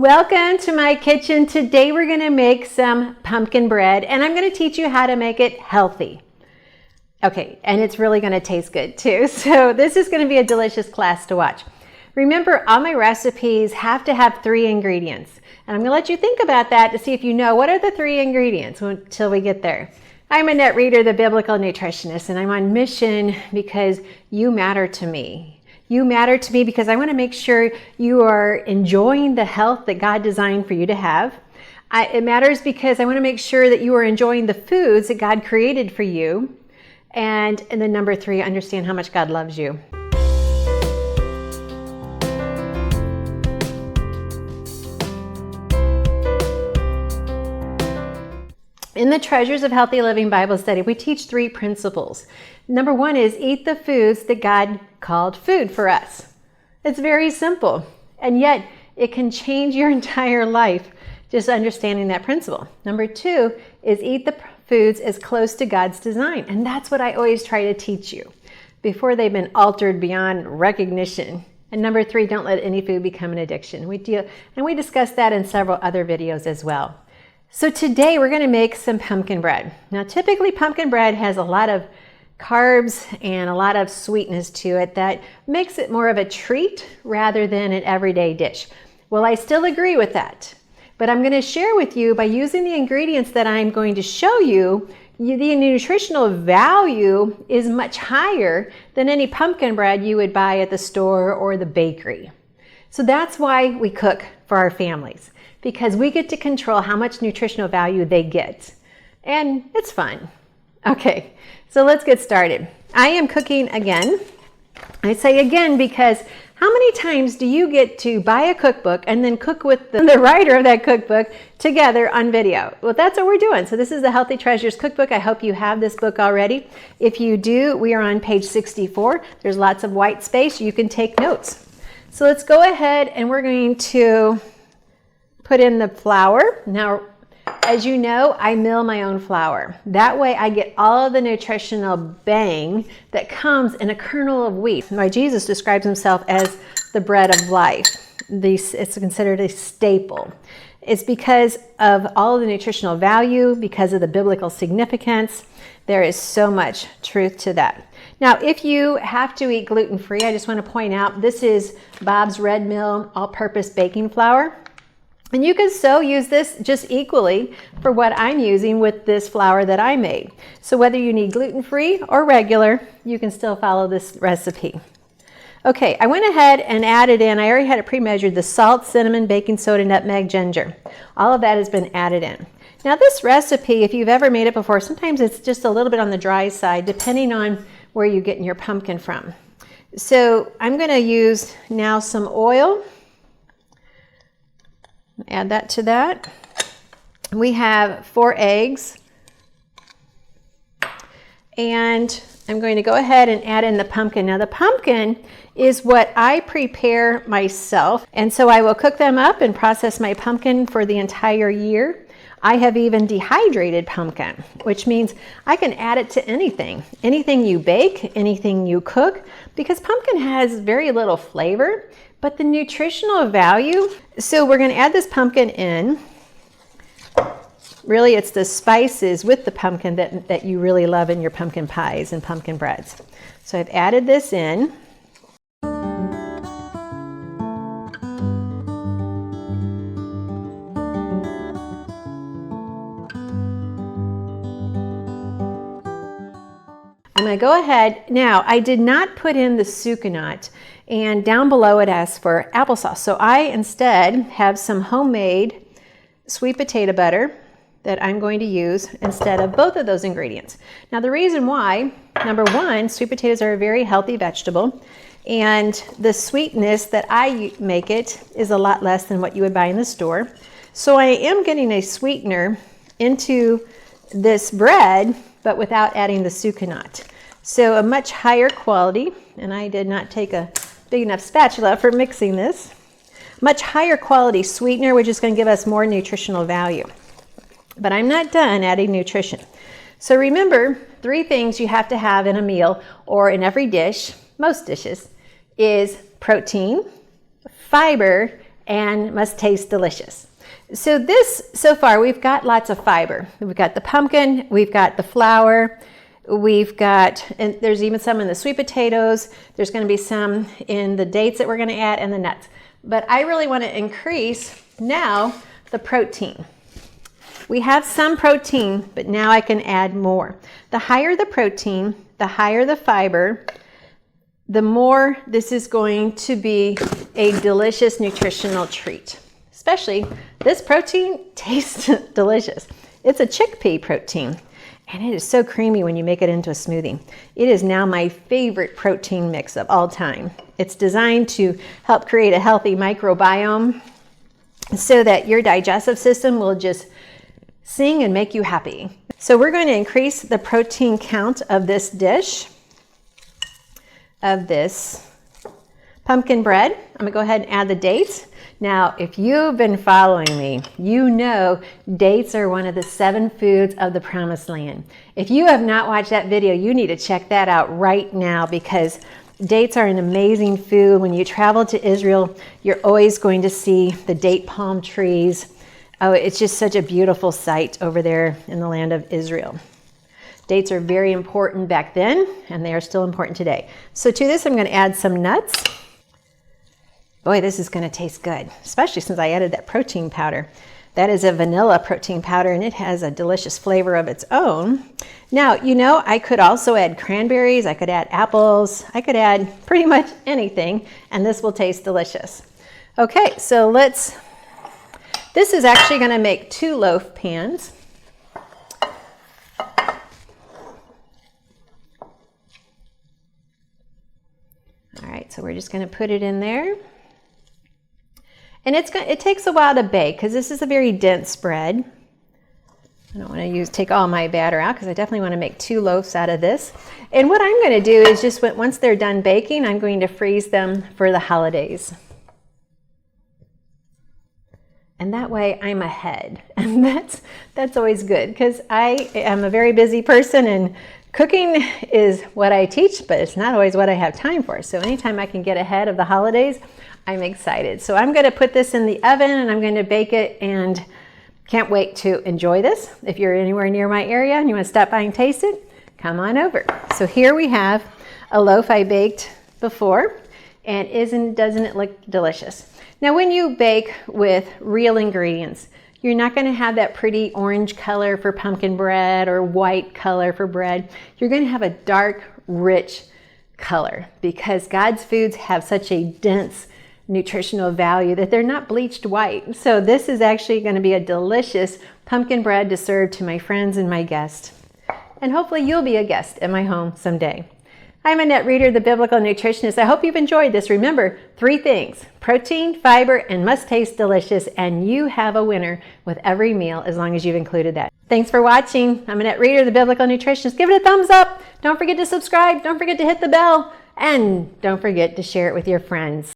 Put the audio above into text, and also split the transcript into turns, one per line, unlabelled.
Welcome to my kitchen. Today we're going to make some pumpkin bread and I'm going to teach you how to make it healthy. Okay, and it's really going to taste good too. So this is going to be a delicious class to watch. Remember, all my recipes have to have 3 ingredients. And I'm going to let you think about that to see if you know what are the 3 ingredients until we get there. I'm Annette Reeder, the Biblical Nutritionist, and I'm on mission because you matter to me. You matter to me because I want to make sure you are enjoying the health that God designed for you to have. It matters because I want to make sure that you are enjoying the foods that God created for you. And then number 3, understand how much God loves you. In the Treasures of Healthy Living Bible Study, we teach 3 principles. Number 1 is eat the foods that God called food for us. It's very simple, and yet it can change your entire life just understanding that principle. Number 2 is eat the foods as close to God's design, and that's what I always try to teach you before they've been altered beyond recognition. And number 3, don't let any food become an addiction. We discuss that in several other videos as well. So today we're going to make some pumpkin bread. Now typically pumpkin bread has a lot of carbs and a lot of sweetness to it that makes it more of a treat rather than an everyday dish. Well, I still agree with that, but I'm going to share with you by using the ingredients that I'm going to show you, the nutritional value is much higher than any pumpkin bread you would buy at the store or the bakery. So that's why we cook for our families, because we get to control how much nutritional value they get. And it's fun. Okay, so let's get started. I am cooking again. I say again because how many times do you get to buy a cookbook and then cook with the writer of that cookbook together on video? Well, that's what we're doing. So this is the Healthy Treasures Cookbook. I hope you have this book already. If you do, we are on page 64. There's lots of white space. You can take notes. So let's go ahead and we're going to put in the flour. Now, as you know, I mill my own flour. That way I get all of the nutritional bang that comes in a kernel of wheat. Why Jesus describes himself as the bread of life. It's considered a staple. It's because of all of the nutritional value, because of the biblical significance. There is so much truth to that. Now, if you have to eat gluten-free, I just want to point out this is Bob's Red Mill all-purpose baking flour. And you can so use this just equally for what I'm using with this flour that I made. So whether you need gluten-free or regular, you can still follow this recipe. Okay, I went ahead and added in, I already had it pre-measured, the salt, cinnamon, baking soda, nutmeg, ginger. All of that has been added in. Now this recipe, if you've ever made it before, sometimes it's just a little bit on the dry side, depending on where you're getting your pumpkin from. So I'm going to use now some oil. Add that to that. We have 4 eggs. And I'm going to go ahead and add in the pumpkin. Now the pumpkin is what I prepare myself. And so I will cook them up and process my pumpkin for the entire year. I have even dehydrated pumpkin, which means I can add it to anything. Anything you bake, anything you cook, because pumpkin has very little flavor, but the nutritional value. So we're going to add this pumpkin in. Really, it's the spices with the pumpkin that you really love in your pumpkin pies and pumpkin breads. So I've added this in. I'm going to go ahead. Now, I did not put in the sucanat, and down below it asks for applesauce. So I instead have some homemade sweet potato butter that I'm going to use instead of both of those ingredients. Now, the reason why, number 1, sweet potatoes are a very healthy vegetable, and the sweetness that I make it is a lot less than what you would buy in the store. So I am getting a sweetener into this bread, but without adding the sucanat. So a much higher quality, and I did not take a big enough spatula for mixing this, much higher quality sweetener, which is going to give us more nutritional value. But I'm not done adding nutrition. So remember, 3 things you have to have in a meal or in every dish, most dishes, is protein, fiber, and must taste delicious. So far, we've got lots of fiber. We've got the pumpkin, we've got the flour, and there's even some in the sweet potatoes. There's going to be some in the dates that we're going to add and the nuts. But I really want to increase now the protein. We have some protein, but now I can add more. The higher the protein, the higher the fiber, the more this is going to be a delicious nutritional treat. Especially this protein tastes delicious. It's a chickpea protein, and it is so creamy when you make it into a smoothie. It is now my favorite protein mix of all time. It's designed to help create a healthy microbiome so that your digestive system will just sing and make you happy. So we're going to increase the protein count of this dish, of this pumpkin bread. I'm going to go ahead and add the dates. Now, if you've been following me, you know dates are one of the 7 foods of the Promised Land. If you have not watched that video, you need to check that out right now, because dates are an amazing food. When you travel to Israel, you're always going to see the date palm trees. Oh, it's just such a beautiful sight over there in the land of Israel. Dates are very important back then, and they are still important today. So to this, I'm going to add some nuts. Boy, this is going to taste good, especially since I added that protein powder. That is a vanilla protein powder, and it has a delicious flavor of its own. Now, you know, I could also add cranberries, I could add apples, I could add pretty much anything, and this will taste delicious. Okay, so this is actually going to make 2 loaf pans. All right, so we're just going to put it in there. And it takes a while to bake because this is a very dense bread. I don't want to take all my batter out because I definitely want to make 2 loaves out of this. And what I'm going to do is just once they're done baking, I'm going to freeze them for the holidays. And that way I'm ahead. And that's always good, because I am a very busy person, and cooking is what I teach, but it's not always what I have time for. So anytime I can get ahead of the holidays, I'm excited. So I'm going to put this in the oven and I'm going to bake it, and can't wait to enjoy this. If you're anywhere near my area and you want to stop by and taste it, come on over. So here we have a loaf I baked before, and doesn't it look delicious? Now, when you bake with real ingredients, you're not going to have that pretty orange color for pumpkin bread or white color for bread. You're going to have a dark, rich color, because God's foods have such a dense nutritional value that they're not bleached white. So this is actually going to be a delicious pumpkin bread to serve to my friends and my guests. And hopefully you'll be a guest at my home someday. I'm Annette Reeder, the Biblical Nutritionist. I hope you've enjoyed this. Remember, 3 things: protein, fiber, and must taste delicious. And you have a winner with every meal as long as you've included that. Thanks for watching. I'm Annette Reeder, the Biblical Nutritionist. Give it a thumbs up. Don't forget to subscribe. Don't forget to hit the bell. And don't forget to share it with your friends.